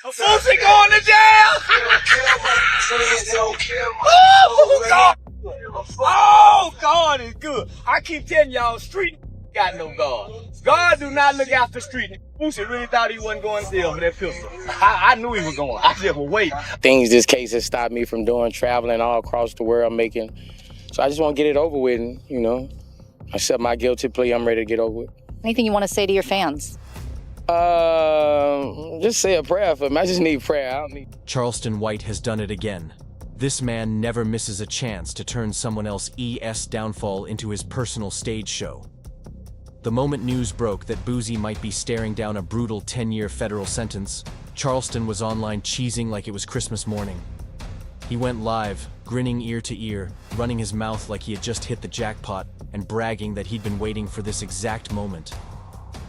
Boosie going to jail! Oh, God! Oh, God is good. I keep telling y'all, street got no God. God do not look after street. Boosie really thought he wasn't going to jail for that pistol. I knew he was going. I just was waiting. Things this case has stopped me from doing, traveling all across the world, making. So I just want to get it over with and, accept my guilty plea. I'm ready to get over with. Anything you want to say to your fans? Just say a prayer for me. I just need prayer. I don't need. Charleston White has done it again. This man never misses a chance to turn someone else's downfall into his personal stage show. The moment news broke that Boozie might be staring down a brutal 10-year federal sentence, Charleston was online cheesing like it was Christmas morning. He went live, grinning ear to ear, running his mouth like he had just hit the jackpot, and bragging that he'd been waiting for this exact moment.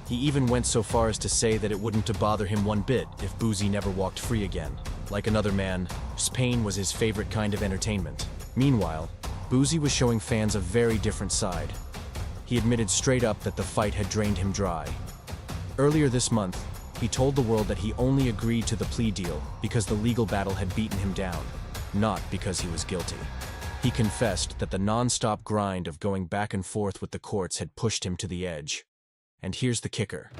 He even went so far as to say that it wouldn't bother him one bit if Boozie never walked free again. Like another man, whose pain was his favorite kind of entertainment. Meanwhile, Boozie was showing fans a very different side. He admitted straight up that the fight had drained him dry. Earlier this month, he told the world that he only agreed to the plea deal because the legal battle had beaten him down, not because he was guilty. He confessed that the non-stop grind of going back and forth with the courts had pushed him to the edge. And here's the kicker.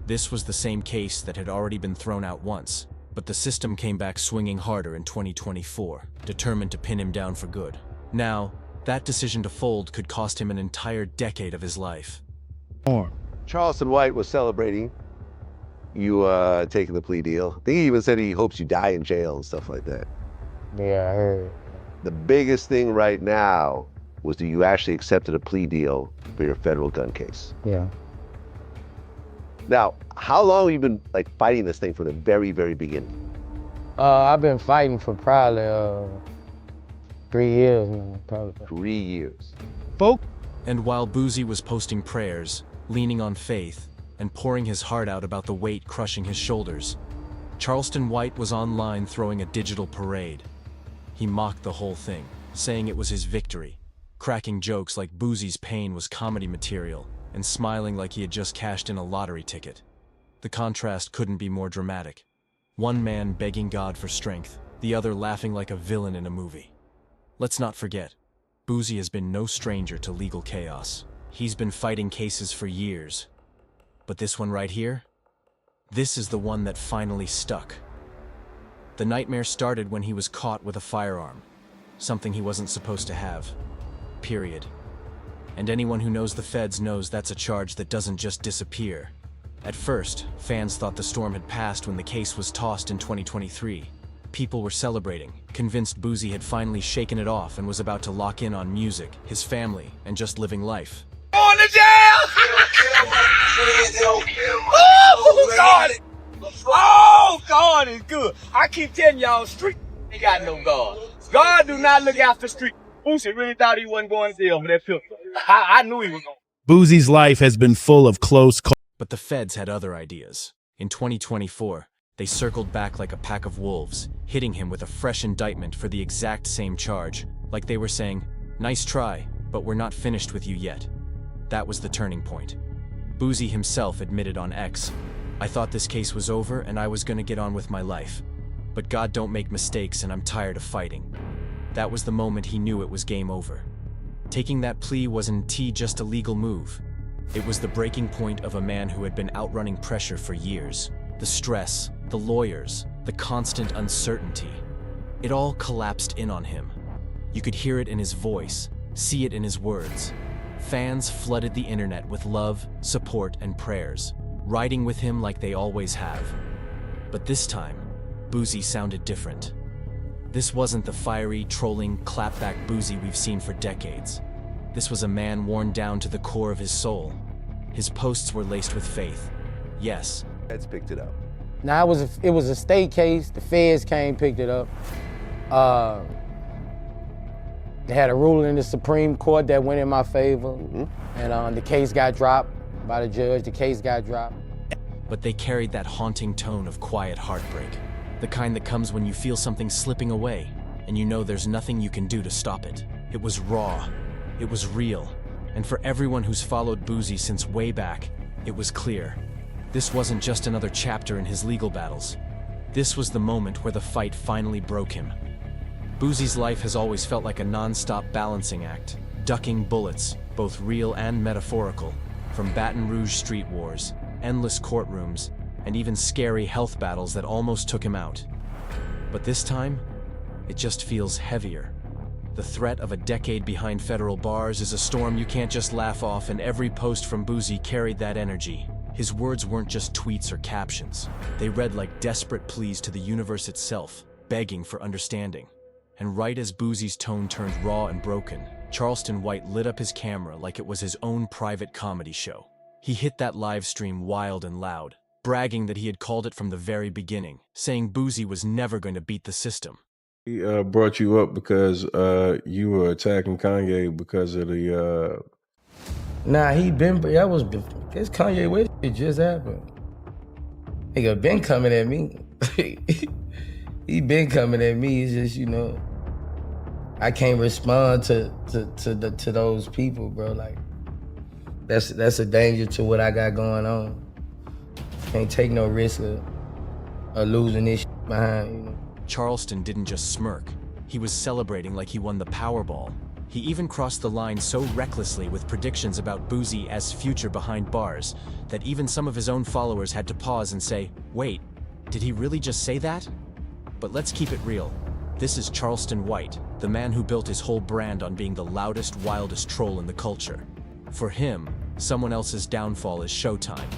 This was the same case that had already been thrown out once, but the system came back swinging harder in 2024, determined to pin him down for good. Now, that decision to fold could cost him an entire decade of his life. Charleston White was celebrating you taking the plea deal. I think he even said he hopes you die in jail and stuff like that. Yeah, I heard. The biggest thing right now was that you actually accepted a plea deal for your federal gun case. Yeah. Now, how long have you been fighting this thing from the very, very beginning? I've been fighting for probably 3 years now, probably. 3 years. And while Boozie was posting prayers, leaning on faith, and pouring his heart out about the weight crushing his shoulders, Charleston White was online throwing a digital parade. He mocked the whole thing, saying it was his victory, cracking jokes like Boozie's pain was comedy material, and smiling like he had just cashed in a lottery ticket. The contrast couldn't be more dramatic. One man begging God for strength, the other laughing like a villain in a movie. Let's not forget, Boozie has been no stranger to legal chaos. He's been fighting cases for years. But this one right here? This is the one that finally stuck. The nightmare started when he was caught with a firearm, something he wasn't supposed to have. Period. And anyone who knows the feds knows that's a charge that doesn't just disappear. At first, fans thought the storm had passed when the case was tossed in 2023. People were celebrating, convinced Boozie had finally shaken it off and was about to lock in on music, his family, and just living life. Going to jail! Oh, God! Oh, God is good. I keep telling y'all, street ain't got no God. God do not look after street. Boosie really thought he wasn't going to jail for that pistol. I knew he was going. Boozie's life has been full of close calls. But the feds had other ideas. In 2024, they circled back like a pack of wolves, hitting him with a fresh indictment for the exact same charge, like they were saying, "Nice try, but we're not finished with you yet." That was the turning point. Boozie himself admitted on X, "I thought this case was over and I was gonna get on with my life. But God don't make mistakes and I'm tired of fighting." That was the moment he knew it was game over. Taking that plea wasn't just a legal move. It was the breaking point of a man who had been outrunning pressure for years. The stress, the lawyers, the constant uncertainty. It all collapsed in on him. You could hear it in his voice, see it in his words. Fans flooded the internet with love, support, and prayers, riding with him like they always have. But this time, Boozie sounded different. This wasn't the fiery, trolling, clapback Boozie we've seen for decades. This was a man worn down to the core of his soul. His posts were laced with faith. Yes. Feds picked it up. Now, it was a state case. The feds came, picked it up. They had a ruling in the Supreme Court that went in my favor. And the case got dropped by the judge. The case got dropped. But they carried that haunting tone of quiet heartbreak. The kind that comes when you feel something slipping away, and you know there's nothing you can do to stop it. It was raw. It was real. And for everyone who's followed Boozie since way back, it was clear. This wasn't just another chapter in his legal battles. This was the moment where the fight finally broke him. Boozie's life has always felt like a non-stop balancing act, ducking bullets, both real and metaphorical, from Baton Rouge street wars, endless courtrooms, and even scary health battles that almost took him out. But this time, it just feels heavier. The threat of a decade behind federal bars is a storm you can't just laugh off, and every post from Boozie carried that energy. His words weren't just tweets or captions. They read like desperate pleas to the universe itself, begging for understanding. And right as Boozie's tone turned raw and broken, Charleston White lit up his camera like it was his own private comedy show. He hit that live stream wild and loud, bragging that he had called it from the very beginning, saying Boozie was never going to beat the system. He brought you up because you were attacking Kanye because of the... Nah, it's Kanye West, it just happened. Nigga been coming at me. He been coming at me, it's just, you know, I can't respond to those people, bro. Like, that's a danger to what I got going on. Can't take no risk of losing this shit behind, you know. Charleston didn't just smirk. He was celebrating like he won the Powerball. He even crossed the line so recklessly with predictions about Boozie as future behind bars that even some of his own followers had to pause and say, wait, did he really just say that? But let's keep it real. This is Charleston White, the man who built his whole brand on being the loudest, wildest troll in the culture. For him, someone else's downfall is showtime.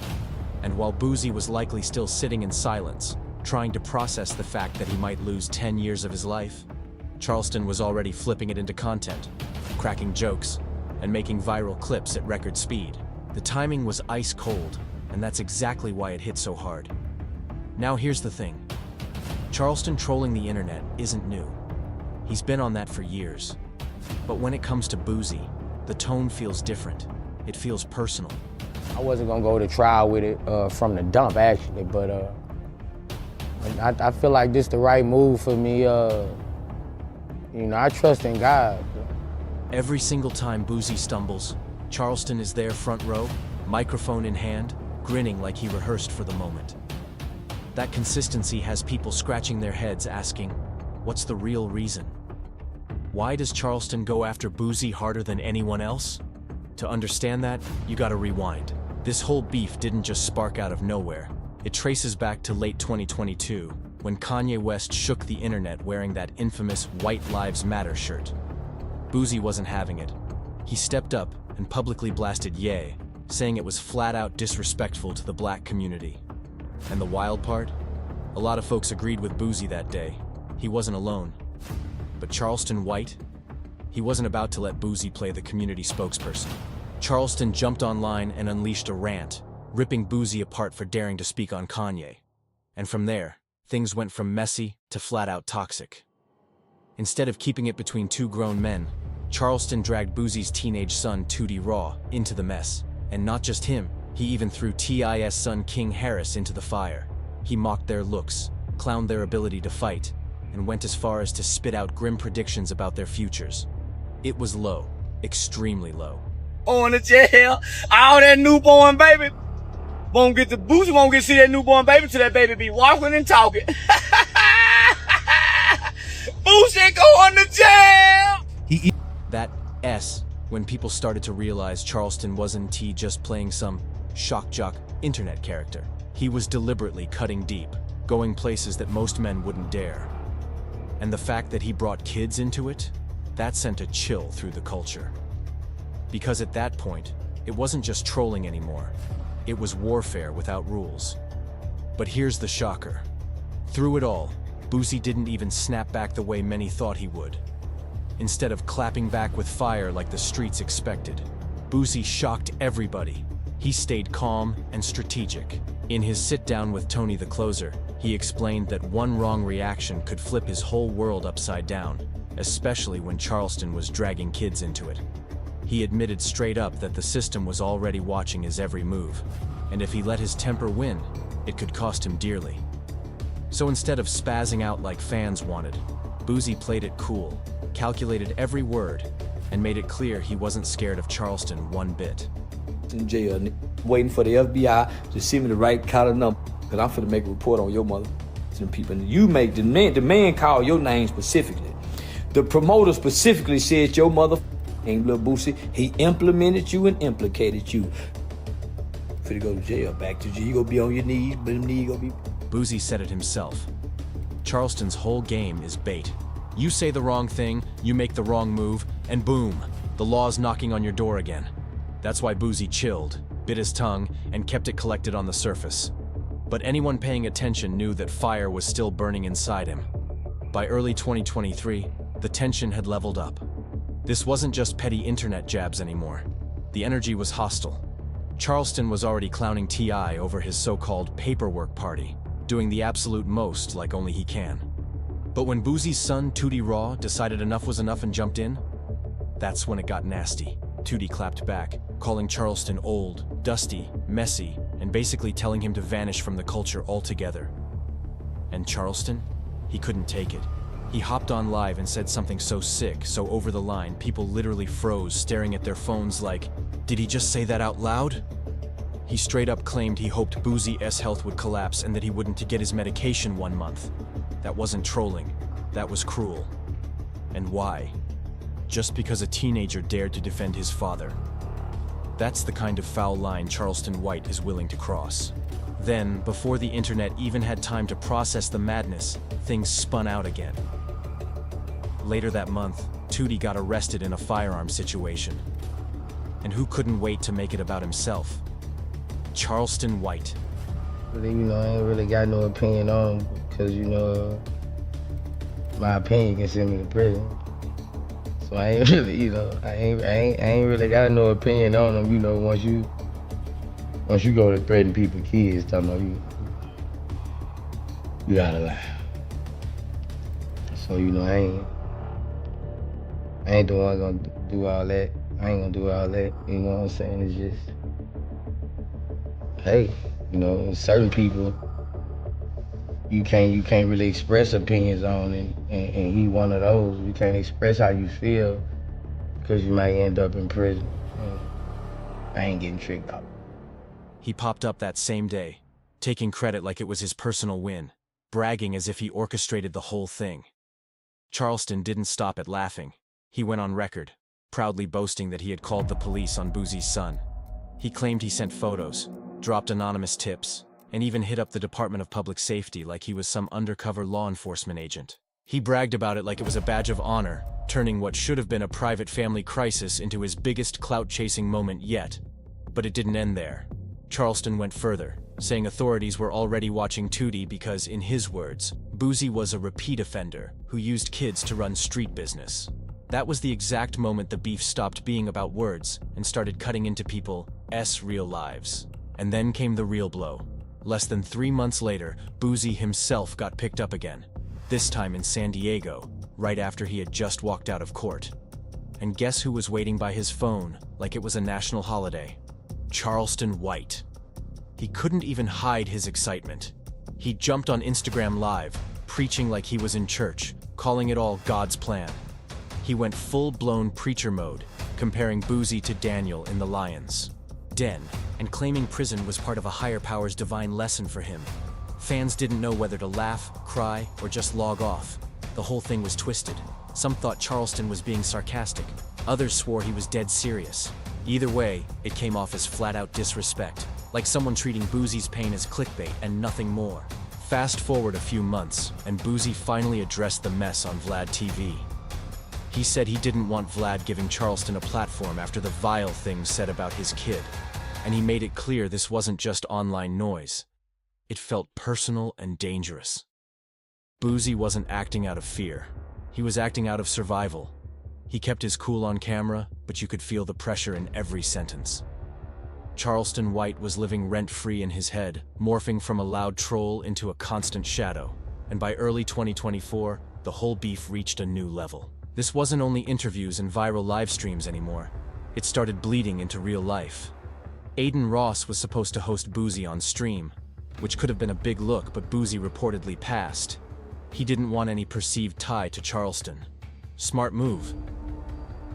And while Boozie was likely still sitting in silence, trying to process the fact that he might lose 10 years of his life, Charleston was already flipping it into content, cracking jokes, and making viral clips at record speed. The timing was ice cold, and that's exactly why it hit so hard. Now here's the thing. Charleston trolling the internet isn't new. He's been on that for years. But when it comes to Boozie, the tone feels different. It feels personal. I wasn't gonna go to trial with it from the dump, actually, but I feel like this the right move for me. You know, I trust in God. Every single time Boozie stumbles, Charleston is there front row, microphone in hand, grinning like he rehearsed for the moment. That consistency has people scratching their heads asking, what's the real reason? Why does Charleston go after Boozie harder than anyone else? To understand that, you gotta rewind. This whole beef didn't just spark out of nowhere. It traces back to late 2022, when Kanye West shook the internet wearing that infamous White Lives Matter shirt. Boozie wasn't having it. He stepped up and publicly blasted Ye, saying it was flat out disrespectful to the black community. And the wild part? A lot of folks agreed with Boozie that day. He wasn't alone. But Charleston White? He wasn't about to let Boozie play the community spokesperson. Charleston jumped online and unleashed a rant, ripping Boozie apart for daring to speak on Kanye. And from there, things went from messy to flat-out toxic. Instead of keeping it between two grown men, Charleston dragged Boozie's teenage son, Tootie Raw, into the mess. And not just him, he even threw T.I.'s son, King Harris, into the fire. He mocked their looks, clowned their ability to fight, and went as far as to spit out grim predictions about their futures. It was low, extremely low. On to jail, all that newborn baby. Won't get to Boozie, won't get to see that newborn baby till that baby be walking and talking. Boozie going to jail! That S, when people started to realize Charleston wasn't just playing some shock jock internet character. He was deliberately cutting deep, going places that most men wouldn't dare. And the fact that he brought kids into it, that sent a chill through the culture. Because at that point, it wasn't just trolling anymore. It was warfare without rules. But here's the shocker. Through it all, Boozie didn't even snap back the way many thought he would. Instead of clapping back with fire like the streets expected, Boozie shocked everybody. He stayed calm and strategic. In his sit-down with Tony the Closer, he explained that one wrong reaction could flip his whole world upside down, especially when Charleston was dragging kids into it. He admitted straight up that the system was already watching his every move, and if he let his temper win, it could cost him dearly. So instead of spazzing out like fans wanted, Boozie played it cool, calculated every word, and made it clear he wasn't scared of Charleston one bit. In jail, waiting for the FBI to send me the right kind of number, because I'm finna make a report on your mother. to the people. You make the man call your name specifically. The promoter specifically said your mother ain't Lil Boosie. He implemented you and implicated you. Finna go to jail, back to jail. You gonna be on your knees, but them knees gonna be. Boozie said it himself. Charleston's whole game is bait. You say the wrong thing, you make the wrong move, and boom, the law's knocking on your door again. That's why Boozie chilled, bit his tongue, and kept it collected on the surface. But anyone paying attention knew that fire was still burning inside him. By early 2023, the tension had leveled up. This wasn't just petty internet jabs anymore. The energy was hostile. Charleston was already clowning T.I. over his so-called paperwork party, doing the absolute most like only he can. But when Boozie's son, Tootie Raw, decided enough was enough and jumped in, that's when it got nasty. Tootie clapped back, calling Charleston old, dusty, messy, and basically telling him to vanish from the culture altogether. And Charleston? He couldn't take it. He hopped on live and said something so sick, so over the line, people literally froze, staring at their phones like, did he just say that out loud? He straight up claimed he hoped Boozie's health would collapse and that he wouldn't get his medication 1 month. That wasn't trolling, that was cruel. And why? Just because a teenager dared to defend his father. That's the kind of foul line Charleston White is willing to cross. Then, before the internet even had time to process the madness, things spun out again. Later that month, Tootie got arrested in a firearms situation. And who couldn't wait to make it about himself? Charleston White. I ain't really got no opinion on him because, my opinion can send me to prison. So I ain't really, I ain't really got no opinion on him, once you go to threaten people's kids, talking about you gotta lie. So, I ain't the one gonna do all that. I ain't gonna do all that, you know what I'm saying? It's just, hey, certain people you can't really express opinions on, and he one of those. You can't express how you feel because you might end up in prison. I ain't getting tricked out. He popped up that same day, taking credit like it was his personal win, bragging as if he orchestrated the whole thing. Charleston didn't stop at laughing. He went on record, proudly boasting that he had called the police on Boozie's son. He claimed he sent photos, dropped anonymous tips, and even hit up the Department of Public Safety like he was some undercover law enforcement agent. He bragged about it like it was a badge of honor, turning what should have been a private family crisis into his biggest clout-chasing moment yet. But it didn't end there. Charleston went further, saying authorities were already watching Tootie because, in his words, Boozie was a repeat offender who used kids to run street business. That was the exact moment the beef stopped being about words and started cutting into people's real lives. And then came the real blow. Less than 3 months later, Boozie himself got picked up again, this time in San Diego, right after he had just walked out of court. And guess who was waiting by his phone like it was a national holiday? Charleston White. He couldn't even hide his excitement. He jumped on Instagram Live, preaching like he was in church, calling it all God's plan. He went full-blown preacher mode, comparing Boozie to Daniel in the lion's den, and claiming prison was part of a higher power's divine lesson for him. Fans didn't know whether to laugh, cry, or just log off. The whole thing was twisted. Some thought Charleston was being sarcastic. Others swore he was dead serious. Either way, it came off as flat-out disrespect, like someone treating Boozie's pain as clickbait and nothing more. Fast forward a few months, and Boozie finally addressed the mess on Vlad TV. He said he didn't want Vlad giving Charleston a platform after the vile things said about his kid. And he made it clear this wasn't just online noise. It felt personal and dangerous. Boozie wasn't acting out of fear. He was acting out of survival. He kept his cool on camera, but you could feel the pressure in every sentence. Charleston White was living rent-free in his head, morphing from a loud troll into a constant shadow. And by early 2024, the whole beef reached a new level. This wasn't only interviews and viral live streams anymore. It started bleeding into real life. Aiden Ross was supposed to host Boozie on stream, which could have been a big look, but Boozie reportedly passed. He didn't want any perceived tie to Charleston. Smart move.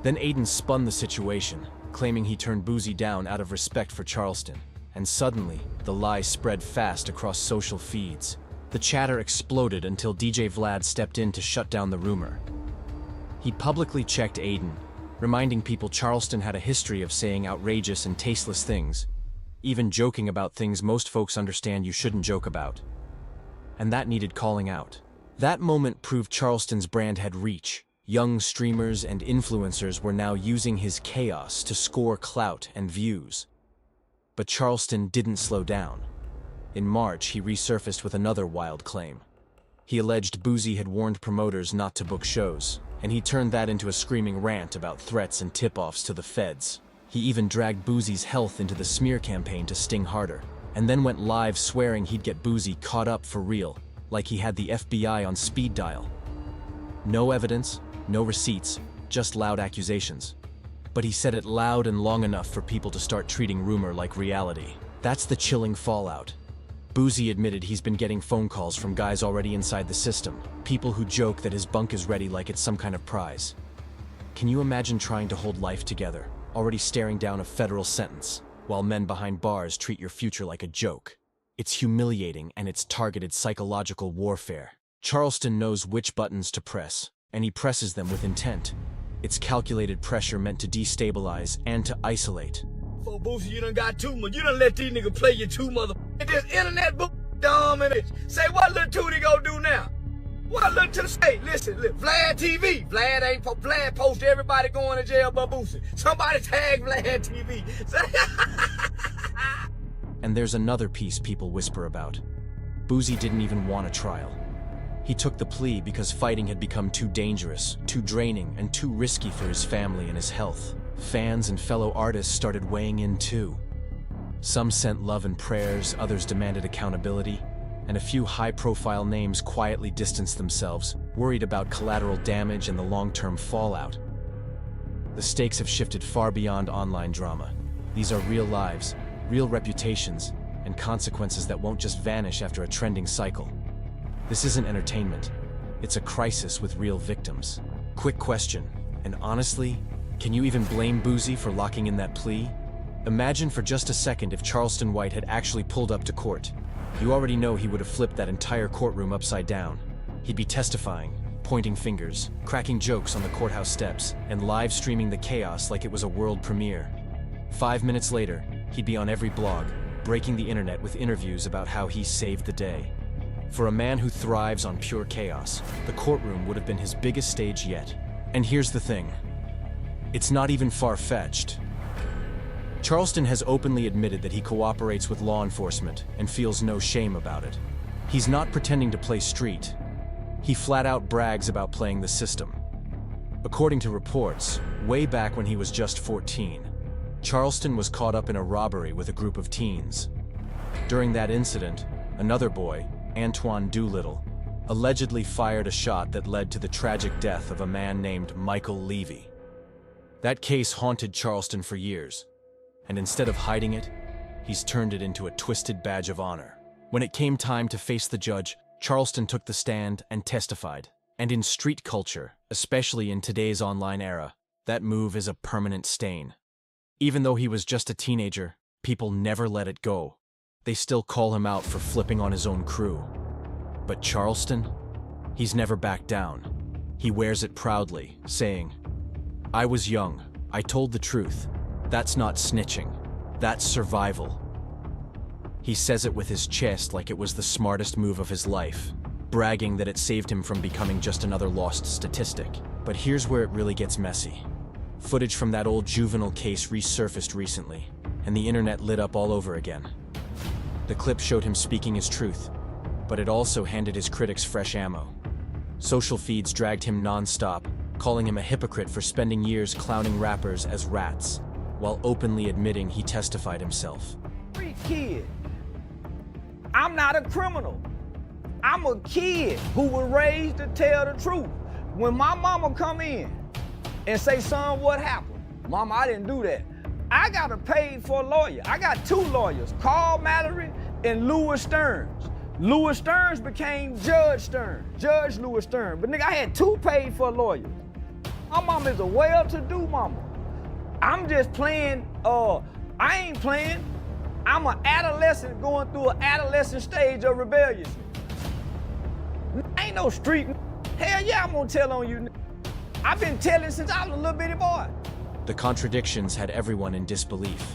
Then Aiden spun the situation, claiming he turned Boozie down out of respect for Charleston. And suddenly, the lie spread fast across social feeds. The chatter exploded until DJ Vlad stepped in to shut down the rumor. He publicly checked Aiden, reminding people Charleston had a history of saying outrageous and tasteless things, even joking about things most folks understand you shouldn't joke about. And that needed calling out. That moment proved Charleston's brand had reach. Young streamers and influencers were now using his chaos to score clout and views. But Charleston didn't slow down. In March, he resurfaced with another wild claim. He alleged Boozie had warned promoters not to book shows, and he turned that into a screaming rant about threats and tip-offs to the feds. He even dragged Boozie's health into the smear campaign to sting harder, and then went live swearing he'd get Boozie caught up for real, like he had the FBI on speed dial. No evidence, no receipts, just loud accusations. But he said it loud and long enough for people to start treating rumor like reality. That's the chilling fallout. Boozie admitted he's been getting phone calls from guys already inside the system, people who joke that his bunk is ready like it's some kind of prize. Can you imagine trying to hold life together, already staring down a federal sentence, while men behind bars treat your future like a joke? It's humiliating, and it's targeted psychological warfare. Charleston knows which buttons to press, and he presses them with intent. It's calculated pressure meant to destabilize and to isolate. For Boosie, you done got too much. You done let these niggas play you too, mother. This internet book dumb and it. Say what little Tootie go do now? What little to say? Listen, look, Vlad TV. Vlad post everybody going to jail but Boosie. Somebody tag Vlad TV. And there's another piece people whisper about. Boozie didn't even want a trial. He took the plea because fighting had become too dangerous, too draining, and too risky for his family and his health. Fans and fellow artists started weighing in too. Some sent love and prayers, others demanded accountability, and a few high-profile names quietly distanced themselves, worried about collateral damage and the long-term fallout. The stakes have shifted far beyond online drama. These are real lives, real reputations, and consequences that won't just vanish after a trending cycle. This isn't entertainment. It's a crisis with real victims. Quick question, and honestly, can you even blame Boozie for locking in that plea? Imagine for just a second if Charleston White had actually pulled up to court. You already know he would have flipped that entire courtroom upside down. He'd be testifying, pointing fingers, cracking jokes on the courthouse steps, and live streaming the chaos like it was a world premiere. 5 minutes later, he'd be on every blog, breaking the internet with interviews about how he saved the day. For a man who thrives on pure chaos, the courtroom would have been his biggest stage yet. And here's the thing. It's not even far-fetched. Charleston has openly admitted that he cooperates with law enforcement and feels no shame about it. He's not pretending to play street. He flat out brags about playing the system. According to reports, way back when he was just 14, Charleston was caught up in a robbery with a group of teens. During that incident, another boy, Antoine Doolittle, allegedly fired a shot that led to the tragic death of a man named Michael Levy. That case haunted Charleston for years, and instead of hiding it, he's turned it into a twisted badge of honor. When it came time to face the judge, Charleston took the stand and testified. And in street culture, especially in today's online era, that move is a permanent stain. Even though he was just a teenager, people never let it go. They still call him out for flipping on his own crew. But Charleston? He's never backed down. He wears it proudly, saying, "I was young. I told the truth. That's not snitching. That's survival." He says it with his chest like it was the smartest move of his life, bragging that it saved him from becoming just another lost statistic. But here's where it really gets messy. Footage from that old juvenile case resurfaced recently, and the internet lit up all over again. The clip showed him speaking his truth, but it also handed his critics fresh ammo. Social feeds dragged him non-stop, calling him a hypocrite for spending years clowning rappers as rats, while openly admitting he testified himself. Street kid. I'm not a criminal. I'm a kid who was raised to tell the truth. When my mama come in and say, "Son, what happened?" "Mama, I didn't do that." I got to pay for a lawyer. I got 2 lawyers, Carl Mallory and Louis Stearns. Louis Stearns became Judge Stearns, Judge Louis Stearns. But nigga, I had 2 paid for lawyers. My mama is a well-to-do mama. I'm just playing, I ain't playing. I'm an adolescent going through an adolescent stage of rebellion. ain't no street. Hell yeah, I'm gonna tell on you. I've been telling since I was a little bitty boy. The contradictions had everyone in disbelief.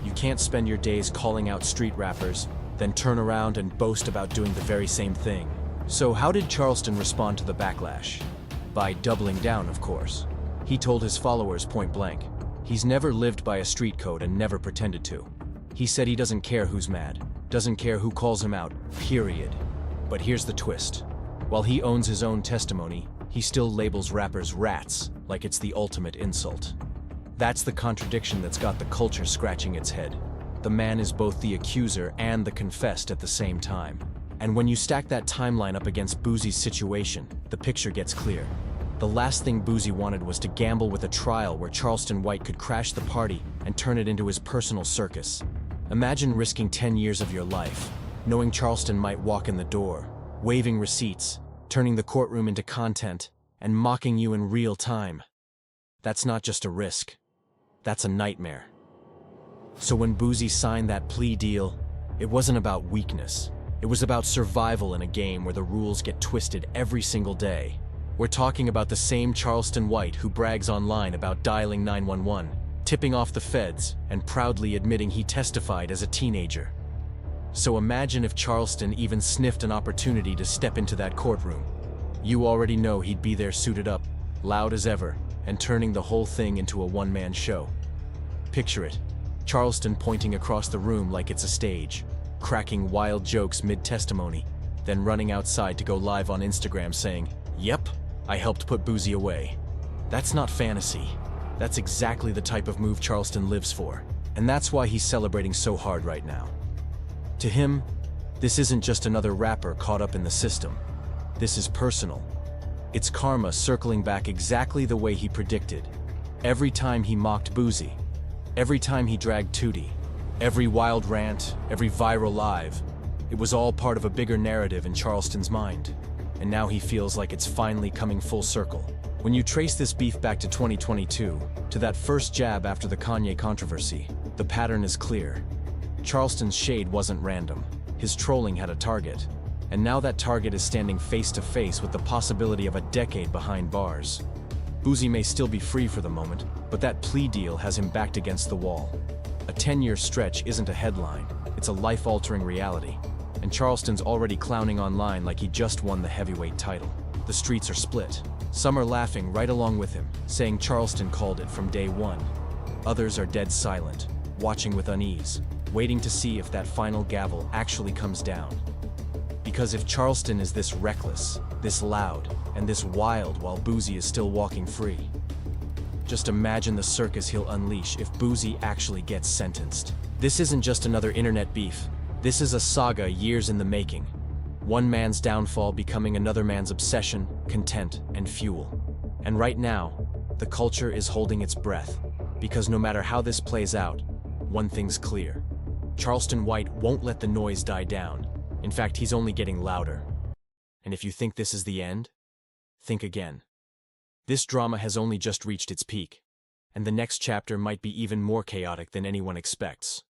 You can't spend your days calling out street rappers, then turn around and boast about doing the very same thing. So how did Charleston respond to the backlash? By doubling down, of course. He told his followers point blank, he's never lived by a street code and never pretended to. He said he doesn't care who's mad, doesn't care who calls him out, period. But here's the twist. While he owns his own testimony, he still labels rappers rats, like it's the ultimate insult. That's the contradiction that's got the culture scratching its head. The man is both the accuser and the confessed at the same time. And when you stack that timeline up against Boozie's situation, the picture gets clear. The last thing Boozie wanted was to gamble with a trial where Charleston White could crash the party and turn it into his personal circus. Imagine risking 10 years of your life, knowing Charleston might walk in the door, waving receipts, turning the courtroom into content, and mocking you in real time. That's not just a risk. That's a nightmare. So when Boozie signed that plea deal, it wasn't about weakness. It was about survival in a game where the rules get twisted every single day. We're talking about the same Charleston White who brags online about dialing 911, tipping off the feds, and proudly admitting he testified as a teenager. So imagine if Charleston even sniffed an opportunity to step into that courtroom. You already know he'd be there suited up, loud as ever, and turning the whole thing into a one-man show. Picture it, Charleston pointing across the room like it's a stage, cracking wild jokes mid-testimony, then running outside to go live on Instagram saying, "Yep, I helped put Boozie away." That's not fantasy. That's exactly the type of move Charleston lives for, and that's why he's celebrating so hard right now. To him, this isn't just another rapper caught up in the system. This is personal. It's karma circling back exactly the way he predicted. Every time he mocked Boozie, every time he dragged Tootie, every wild rant, every viral live, it was all part of a bigger narrative in Charleston's mind. And now he feels like it's finally coming full circle. When you trace this beef back to 2022, to that first jab after the Kanye controversy, the pattern is clear. Charleston's shade wasn't random. His trolling had a target. And now that target is standing face to face with the possibility of a decade behind bars. Boozie may still be free for the moment, but that plea deal has him backed against the wall. A 10-year stretch isn't a headline, it's a life-altering reality. And Charleston's already clowning online like he just won the heavyweight title. The streets are split. Some are laughing right along with him, saying Charleston called it from day one. Others are dead silent, watching with unease, waiting to see if that final gavel actually comes down. Because if Charleston is this reckless, this loud, and this wild while Boozie is still walking free, just imagine the circus he'll unleash if Boozie actually gets sentenced. This isn't just another internet beef. This is a saga years in the making. One man's downfall becoming another man's obsession, content, and fuel. And right now, the culture is holding its breath, because no matter how this plays out, one thing's clear. Charleston White won't let the noise die down. In fact, he's only getting louder. And if you think this is the end, think again. This drama has only just reached its peak, and the next chapter might be even more chaotic than anyone expects.